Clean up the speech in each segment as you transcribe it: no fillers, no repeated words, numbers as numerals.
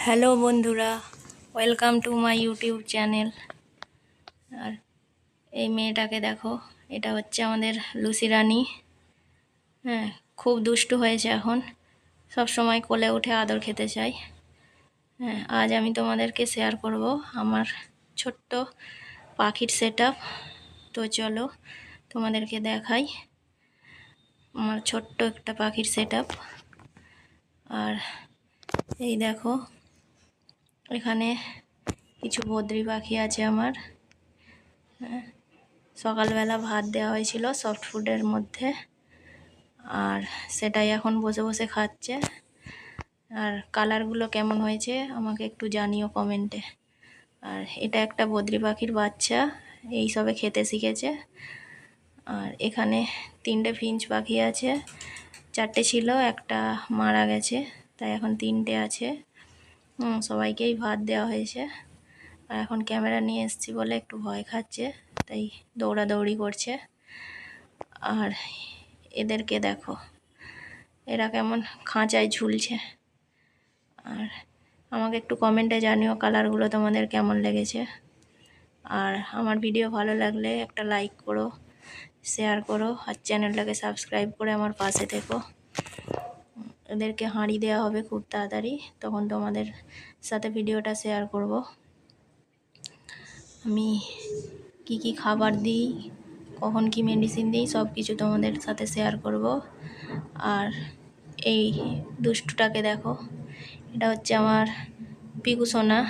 Hello বন্ধুরা, welcome to my YouTube channel. আর এই মেয়েটাকে দেখো, এটা হচ্ছে আমাদের লুসি রানী। হ্যাঁ, খুব দুষ্টু হয়েছে এখন, সব সময় কোলে উঠে আদর খেতে চাই। হ্যাঁ, আজ আমি তোমাদেরকে শেয়ার করব আমার ছোট্ট পাখির সেটআপ। তো চলো তোমাদেরকে দেখাই আমার ছোট্ট একটা পাখির সেটআপ। আর এই দেখো, এখানে কিছু বদ্রি পাখি আছে আমার। সকালবেলা ভাত দেওয়া হয়েছিল সফট ফুডের মধ্যে, আর সেটাই এখন বসে বসে খাচ্ছে। আর কালারগুলো কেমন হয়েছে আমাকে একটু জানিও কমেন্টে। আর এটা একটা বদ্রি পাখির বাচ্চা, এই সবে খেতে শিখেছে। আর এখানে 3টে ফিঞ্চ পাখি আছে, 4টে ছিল, একটা মারা গেছে, তাই এখন 3টে আছে। সবাইকেই ভাত দেওয়া হয়েছে। আর এখন ক্যামেরা নিয়ে এসেছি বলে একটু ভয় খাচ্ছে, তাই দৌড়াদৌড়ি করছে। আর এদেরকে দেখো, এরা কেমন খাঁচায় ঝুলছে। আর আমাকে একটু কমেন্টে জানিও কালারগুলো তোমাদের কেমন লেগেছে। আর আমার ভিডিও ভালো লাগলে একটা লাইক করো, শেয়ার করো, আর চ্যানেলটাকে সাবস্ক্রাইব করে আমার পাশে থেকো। এদেরকে হাঁড়ি দেওয়া হবে খুব তাড়াতাড়ি, তখন তোমাদের সাথে ভিডিওটা শেয়ার করব। আমি কি খাবার দিই, কখন কি মেডিসিন দিই, সব কিছু তোমাদের সাথে শেয়ার করব। আর এই দুষ্টুটাকে দেখো, এটা হচ্ছে আমার পিকু সোনা।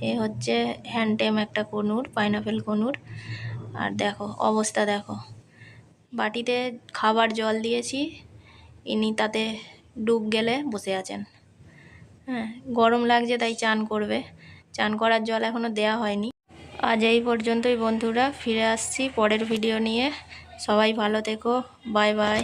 এ হচ্ছে হ্যান্ডটেম একটা কনুর, পাইনাপেল কনুর। আর দেখো অবস্থা দেখো, বাটিতে খাবার জল দিয়েছি, ইনি তাতে ডুব গেলে বসে আছেন। হ্যাঁ, গরম লাগছে তাই চান করবে, চান করার জল এখনও দেয়া হয়নি। আজ এই পর্যন্তই বন্ধুরা, ফিরে আসছি পরের ভিডিও নিয়ে। সবাই ভালো থেকো, বাই বাই।